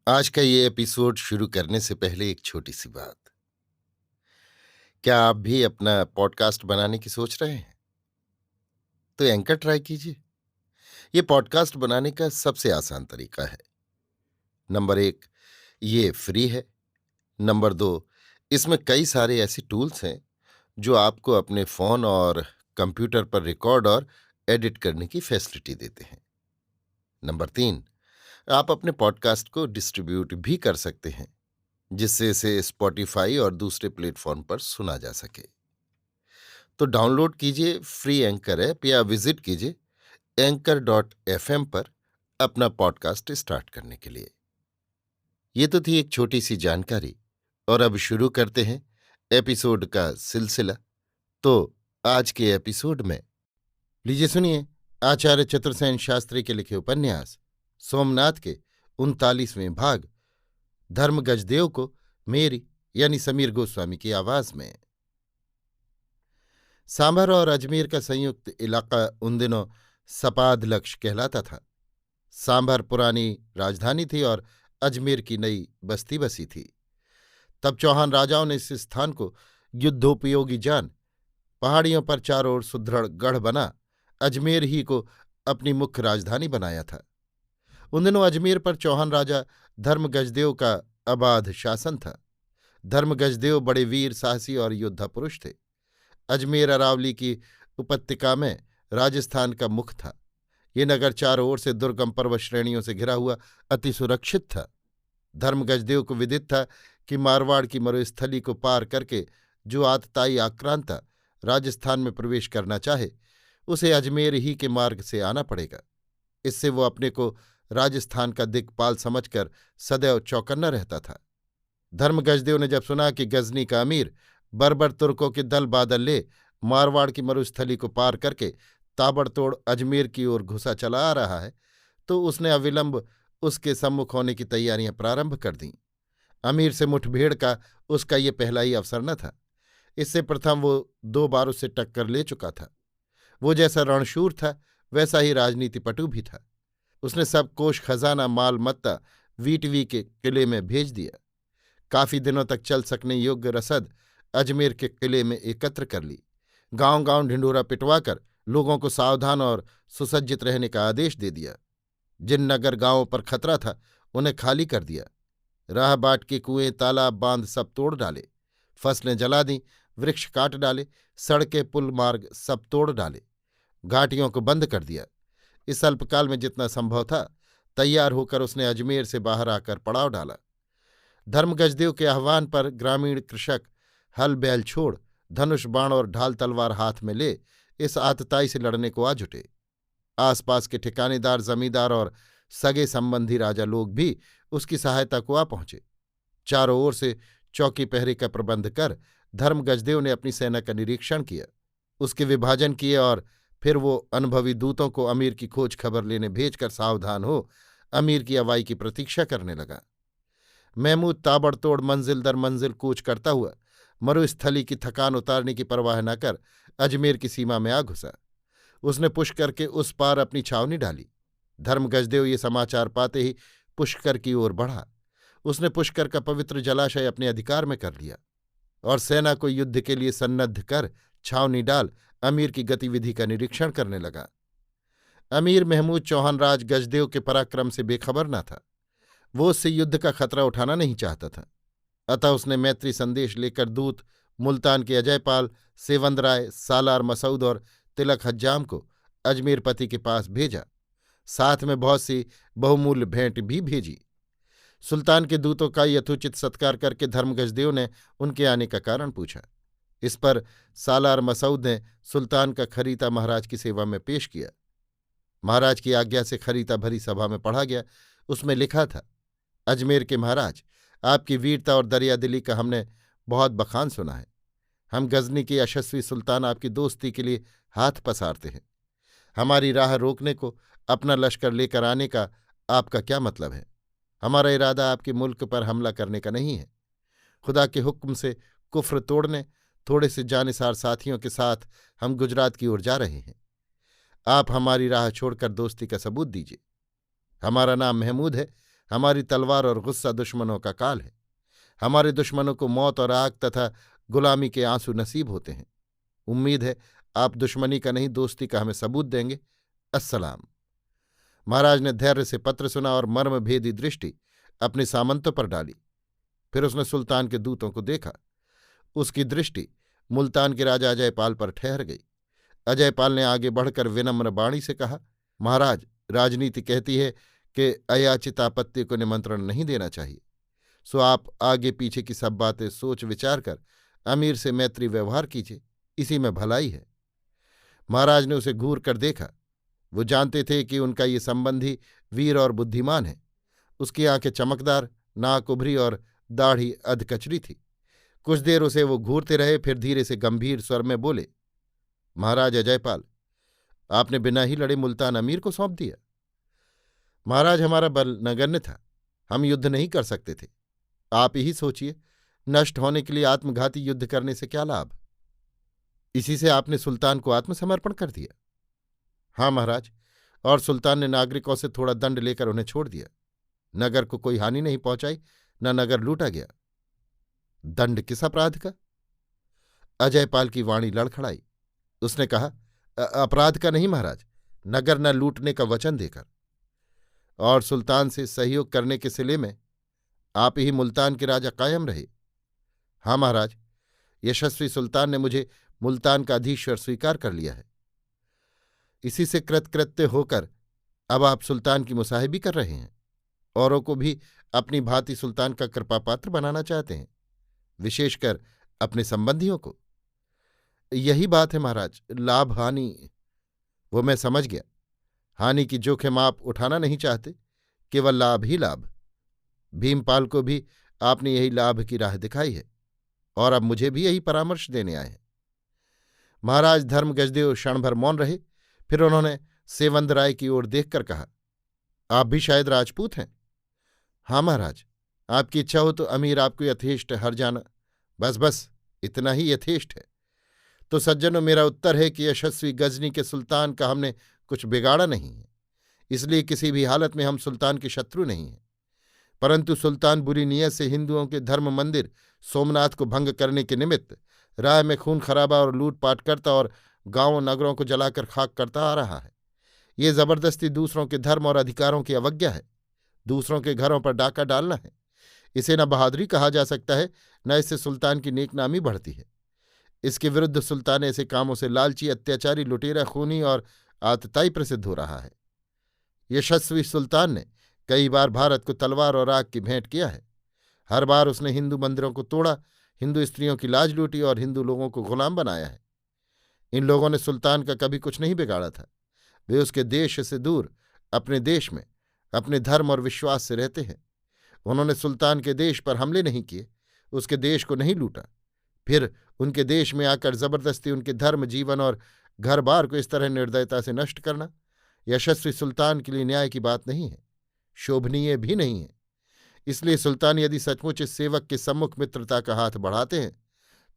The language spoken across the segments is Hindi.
आज का ये एपिसोड शुरू करने से पहले एक छोटी सी बात। क्या आप भी अपना पॉडकास्ट बनाने की सोच रहे हैं? तो एंकर ट्राई कीजिए। ये पॉडकास्ट बनाने का सबसे आसान तरीका है। नंबर 1, ये फ्री है। नंबर 2, इसमें कई सारे ऐसे टूल्स हैं जो आपको अपने फ़ोन और कंप्यूटर पर रिकॉर्ड और एडिट करने की फैसिलिटी देते हैं। नंबर 3, आप अपने पॉडकास्ट को डिस्ट्रीब्यूट भी कर सकते हैं, जिससे इसे स्पॉटिफाई और दूसरे प्लेटफॉर्म पर सुना जा सके। तो डाउनलोड कीजिए फ्री एंकर ऐप या विजिट कीजिए anchor.fm पर अपना पॉडकास्ट स्टार्ट करने के लिए। ये तो थी एक छोटी सी जानकारी, और अब शुरू करते हैं एपिसोड का सिलसिला। तो आज के एपिसोड में लीजिए सुनिए आचार्य चतुर्सेन शास्त्री के लिखे उपन्यास सोमनाथ के 39वें भाग धर्म गजदेव को मेरी यानी समीर गोस्वामी की आवाज में। सांभर और अजमेर का संयुक्त इलाका उन दिनों सपाद-लक्ष्य कहलाता था। सांभर पुरानी राजधानी थी और अजमेर की नई बस्ती बसी थी। तब चौहान राजाओं ने इस स्थान को युद्धोपयोगी जान पहाड़ियों पर चारों ओर सुदृढ़ गढ़ बना अजमेर ही को अपनी मुख्य राजधानी बनाया था। उन दिनों अजमेर पर चौहान राजा धर्म गजदेव का अबाध शासन था। धर्म गजदेव बड़े वीर साहसी और योद्धा पुरुष थे। अजमेर अरावली की उपत्यका में राजस्थान का मुख था। ये नगर चारों ओर से दुर्गम पर्वत श्रेणियों से घिरा हुआ अति सुरक्षित था। धर्म गजदेव को विदित था कि मारवाड़ की मरुस्थली को पार करके जो आतताई आक्रांता राजस्थान में प्रवेश करना चाहे, उसे अजमेर ही के मार्ग से आना पड़ेगा। इससे वो अपने को राजस्थान का दिक्पाल समझकर सदैव चौकन्ना रहता था। धर्म गजदेव ने जब सुना कि गजनी का अमीर बर्बर तुर्कों के दल बादल ले मारवाड़ की मरुस्थली को पार करके ताबड़तोड़ अजमेर की ओर घुसा चला आ रहा है, तो उसने अविलंब उसके सम्मुख होने की तैयारियां प्रारंभ कर दीं। अमीर से मुठभेड़ का उसका ये पहला ही अवसर न था। इससे प्रथम वो 2 बार उससे टक्कर ले चुका था। वो जैसा रणशूर था, वैसा ही राजनीतिपटु भी था। उसने सब कोष खजाना माल मत्ता वीटवी के किले में भेज दिया। काफी दिनों तक चल सकने योग्य रसद अजमेर के किले में एकत्र कर ली। गांव-गांव ढिंढोरा पिटवाकर लोगों को सावधान और सुसज्जित रहने का आदेश दे दिया। जिन नगर गांवों पर खतरा था, उन्हें खाली कर दिया। राह बाट के कुएं तालाब बांध सब तोड़ डाले। फसलें जला दी, वृक्ष काट डाले, सड़कें पुल मार्ग सब तोड़ डाले। घाटियों को बंद कर दिया। इस अल्पकाल में जितना संभव था, तैयार होकर उसने अजमेर से बाहर आकर पड़ाव डाला। धर्म गजदेव के आह्वान पर ग्रामीण कृषक हल बैल छोड़ धनुष बाण और ढाल तलवार हाथ में ले इस आतताई से लड़ने को आ जुटे। आसपास के ठिकानेदार जमींदार और सगे संबंधी राजा लोग भी उसकी सहायता को आ पहुंचे। चारों ओर से चौकी पहरे का प्रबंध कर धर्म गजदेव ने अपनी सेना का निरीक्षण किया, उसके विभाजन किए और फिर वो अनुभवी दूतों को अमीर की खोज खबर लेने भेजकर सावधान हो अमीर की अवाई की प्रतीक्षा करने लगा। महमूद ताबड़तोड़ मंजिल दर मंजिल कूच करता हुआ मरुस्थली की थकान उतारने की परवाह न कर अजमेर की सीमा में आ घुसा। उसने पुष्कर के उस पार अपनी छावनी डाली। धर्म गजदेव ये समाचार पाते ही पुष्कर की ओर बढ़ा। उसने पुष्कर का पवित्र जलाशय अपने अधिकार में कर लिया और सेना को युद्ध के लिए सन्नद्ध कर छावनी डाल अमीर की गतिविधि का निरीक्षण करने लगा। अमीर महमूद चौहान राज गजदेव के पराक्रम से बेखबर न था। वो उससे युद्ध का खतरा उठाना नहीं चाहता था। अतः उसने मैत्री संदेश लेकर दूत मुल्तान के अजयपाल, सेवंद राय, सालार मसऊद और तिलक हज्जाम को अजमेरपति के पास भेजा। साथ में बहुत सी बहुमूल्य भेंट भी भेजी। सुल्तान के दूतों का यथोचित सत्कार करके धर्म गजदेव ने उनके आने का कारण पूछा। इस पर सालार मसऊद ने सुल्तान का खरीता महाराज की सेवा में पेश किया। महाराज की आज्ञा से खरीता भरी सभा में पढ़ा गया। उसमें लिखा था, अजमेर के महाराज, आपकी वीरता और दरियादिली का हमने बहुत बखान सुना है। हम गजनी के यशस्वी सुल्तान आपकी दोस्ती के लिए हाथ पसारते हैं। हमारी राह रोकने को, अपना लश्कर लेकर आने का आपका क्या मतलब है? हमारा इरादा आपके मुल्क पर हमला करने का नहीं है। खुदा के हुक्म से कुफ्र तोड़ने थोड़े से जानिसार साथियों के साथ हम गुजरात की ओर जा रहे हैं। आप हमारी राह छोड़कर दोस्ती का सबूत दीजिए। हमारा नाम महमूद है। हमारी तलवार और गुस्सा दुश्मनों का काल है। हमारे दुश्मनों को मौत और आग तथा गुलामी के आंसू नसीब होते हैं। उम्मीद है आप दुश्मनी का नहीं, दोस्ती का हमें सबूत देंगे। अस्सलाम। महाराज ने धैर्य से पत्र सुना और मर्मभेदी दृष्टि अपने सामंतों पर डाली। फिर उसने सुल्तान के दूतों को देखा। उसकी दृष्टि मुल्तान के राजा अजयपाल पर ठहर गई। अजयपाल ने आगे बढ़कर विनम्र वाणी से कहा, महाराज, राजनीति कहती है कि अयाचित आपत्ति को निमंत्रण नहीं देना चाहिए। सो आप आगे पीछे की सब बातें सोच विचार कर अमीर से मैत्री व्यवहार कीजिए, इसी में भलाई है। महाराज ने उसे घूर कर देखा। वो जानते थे कि उनका ये संबंधी वीर और बुद्धिमान है। उसकी आंखें चमकदार, नाक उभरी और दाढ़ी अधकचरी थी। कुछ देर उसे वो घूरते रहे, फिर धीरे से गंभीर स्वर में बोले, महाराज अजयपाल, आपने बिना ही लड़े मुल्तान अमीर को सौंप दिया। महाराज, हमारा बल नगण्य था, हम युद्ध नहीं कर सकते थे। आप ही सोचिए, नष्ट होने के लिए आत्मघाती युद्ध करने से क्या लाभ? इसी से आपने सुल्तान को आत्मसमर्पण कर दिया। हाँ महाराज, और सुल्तान ने नागरिकों से थोड़ा दंड लेकर उन्हें छोड़ दिया। नगर को कोई हानि नहीं पहुंचाई, न नगर लूटा गया। दंड किस अपराध का? अजयपाल की वाणी लड़खड़ाई। उसने कहा, अपराध का नहीं महाराज, नगर न लूटने का वचन देकर। और सुल्तान से सहयोग करने के सिले में आप ही मुल्तान के राजा कायम रहे। हाँ महाराज, यशस्वी सुल्तान ने मुझे मुल्तान का अधीश्वर स्वीकार कर लिया है। इसी से कृतकृत्य होकर अब आप सुल्तान की मुसाहिबी कर रहे हैं। औरों को भी अपनी भांति सुल्तान का कृपापात्र बनाना चाहते हैं, विशेषकर अपने संबंधियों को। यही बात है महाराज, लाभ हानि वो मैं समझ गया। हानि की जोखिम आप उठाना नहीं चाहते, केवल लाभ ही लाभ। भीमपाल को भी आपने यही लाभ की राह दिखाई है, और अब मुझे भी यही परामर्श देने आए हैं। महाराज धर्म गजदेव क्षण भर मौन रहे। फिर उन्होंने सेवंद राय की ओर देखकर कहा, आप भी शायद राजपूत हैं? हाँ महाराज, आपकी इच्छा हो तो अमीर आपको यथेष्ट हर जाना। बस बस, इतना ही यथेष्ट है। तो सज्जनों, मेरा उत्तर है कि यशस्वी गजनी के सुल्तान का हमने कुछ बिगाड़ा नहीं है, इसलिए किसी भी हालत में हम सुल्तान के शत्रु नहीं हैं। परंतु सुल्तान बुरी नीयत से हिंदुओं के धर्म मंदिर सोमनाथ को भंग करने के निमित्त राय में खून खराबा और लूटपाट करता और गांवों नगरों को जलाकर खाक करता आ रहा है। ये जबरदस्ती दूसरों के धर्म और अधिकारों की अवज्ञा है। दूसरों के घरों पर डाका डालना है। इसे न बहादुरी कहा जा सकता है, न इससे सुल्तान की नेकनामी बढ़ती है। इसके विरुद्ध सुल्तान ऐसे कामों से लालची, अत्याचारी, लुटेरा, खूनी और आतताई प्रसिद्ध हो रहा है। यशस्वी सुल्तान ने कई बार भारत को तलवार और आग की भेंट किया है। हर बार उसने हिंदू मंदिरों को तोड़ा, हिंदू स्त्रियों की लाज लूटी और हिंदू लोगों को गुलाम बनाया है। इन लोगों ने सुल्तान का कभी कुछ नहीं बिगाड़ा था। वे उसके देश से दूर अपने देश में अपने धर्म और विश्वास से रहते हैं। उन्होंने सुल्तान के देश पर हमले नहीं किए, उसके देश को नहीं लूटा। फिर उनके देश में आकर जबरदस्ती उनके धर्म, जीवन और घर बार को इस तरह निर्दयता से नष्ट करना यशस्वी सुल्तान के लिए न्याय की बात नहीं है, शोभनीय भी नहीं है। इसलिए सुल्तान यदि सचमुच इस सेवक के सम्मुख मित्रता का हाथ बढ़ाते हैं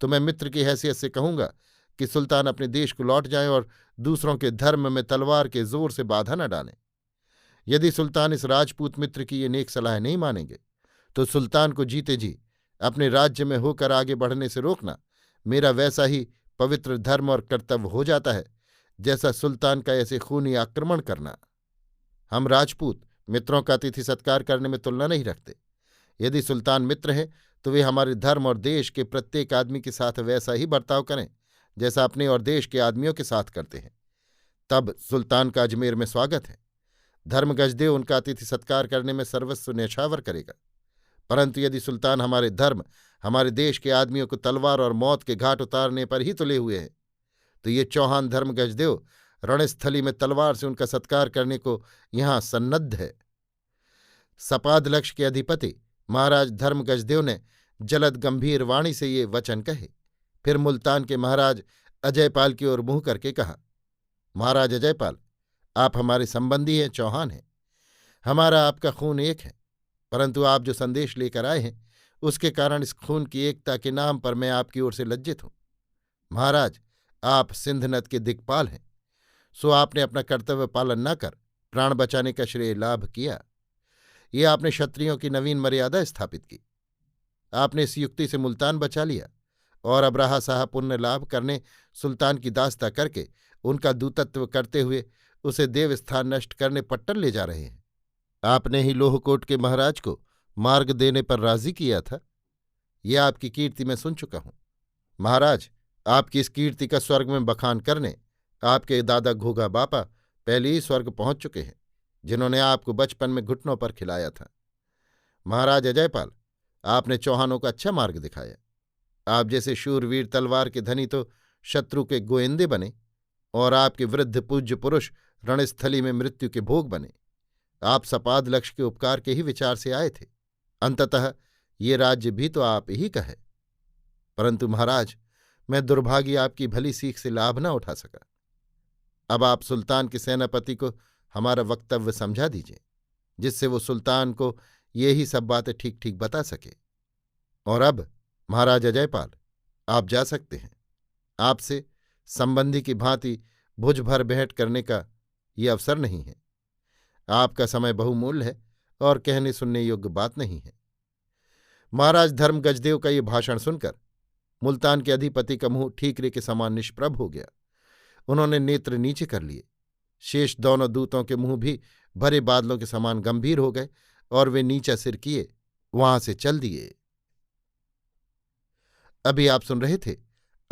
तो मैं मित्र की हैसियत से कहूंगा कि सुल्तान अपने देश को लौट जाएं और दूसरों के धर्म में तलवार के जोर से बाधा न डालें। यदि सुल्तान इस राजपूत मित्र की ये नेक सलाह नहीं मानेंगे तो सुल्तान को जीते जी अपने राज्य में होकर आगे बढ़ने से रोकना मेरा वैसा ही पवित्र धर्म और कर्तव्य हो जाता है जैसा सुल्तान का ऐसे खूनी आक्रमण करना। हम राजपूत मित्रों का अतिथि सत्कार करने में तुलना नहीं रखते। यदि सुल्तान मित्र हैं तो वे हमारे धर्म और देश के प्रत्येक आदमी के साथ वैसा ही बर्ताव करें जैसा अपने और देश के आदमियों के साथ करते हैं। तब सुल्तान का अजमेर में स्वागत है। धर्म गजदेव उनका अतिथि सत्कार करने में सर्वस्व न्यौछावर करेगा। परंतु यदि सुल्तान हमारे धर्म, हमारे देश के आदमियों को तलवार और मौत के घाट उतारने पर ही तुले हुए हैं तो ये चौहान धर्म गजदेव रणस्थली में तलवार से उनका सत्कार करने को यहां सन्नद्ध है। सपादलक्ष के अधिपति महाराज धर्म गजदेव ने जलद गंभीर वाणी से ये वचन कहे। फिर मुल्तान के महाराज अजयपाल की ओर मुंह करके कहा, महाराज अजयपाल, आप हमारे संबंधी हैं, चौहान हैं। हमारा आपका खून एक है, परंतु आप जो संदेश लेकर आए हैं उसके कारण इस खून की एकता के नाम पर मैं आपकी ओर से लज्जित हूं। महाराज, आप सिंध नद के दिक्पाल हैं, सो आपने अपना कर्तव्य पालन न कर प्राण बचाने का श्रेय लाभ किया। ये आपने क्षत्रियों की नवीन मर्यादा स्थापित की। आपने इस युक्ति से मुल्तान बचा लिया और अब रहा साहब पुण्य लाभ करने सुल्तान की दास्ता करके उनका दूतत्व करते हुए उसे देवस्थान नष्ट करने पट्टन ले जा रहे हैं। आपने ही लोहकोट के महाराज को मार्ग देने पर राजी किया था। ये आपकी कीर्ति मैं सुन चुका हूं। महाराज, आपकी इस कीर्ति का स्वर्ग में बखान करने आपके दादा घोगा बापा पहले ही स्वर्ग पहुंच चुके हैं, जिन्होंने आपको बचपन में घुटनों पर खिलाया था। महाराज अजयपाल, आपने चौहानों का अच्छा मार्ग दिखाया। आप जैसे शूरवीर तलवार के धनी तो शत्रु के गोएंदे बने और आपके वृद्ध पूज्य पुरुष रणस्थली में मृत्यु के भोग बने। आप सपाद लक्ष्य के उपकार के ही विचार से आए थे। अंततः ये राज्य भी तो आप ही का है। परंतु महाराज, मैं दुर्भागी आपकी भली सीख से लाभ न उठा सका। अब आप सुल्तान के सेनापति को हमारा वक्तव्य समझा दीजिए, जिससे वो सुल्तान को ये ही सब बातें ठीक ठीक बता सके। और अब महाराज अजयपाल, आप जा सकते हैं। आपसे संबंधी की भांति भुज भर भेंट करने का ये अवसर नहीं है। आपका समय बहुमूल्य है और कहने सुनने योग्य बात नहीं है। महाराज धर्म गजदेव का ये भाषण सुनकर मुल्तान के अधिपति का मुंह ठीकरे के समान निष्प्रभ हो गया। उन्होंने नेत्र नीचे कर लिए। शेष दोनों दूतों के मुंह भी भरे बादलों के समान गंभीर हो गए और वे नीचा सिर किए वहां से चल दिए। अभी आप सुन रहे थे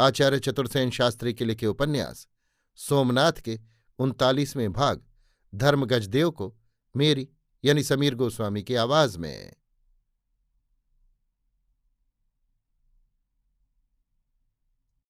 आचार्य चतुर्सेन शास्त्री के लिखे उपन्यास सोमनाथ के 39वें भाग धर्म गजदेव को मेरी यानी समीर गोस्वामी की आवाज में।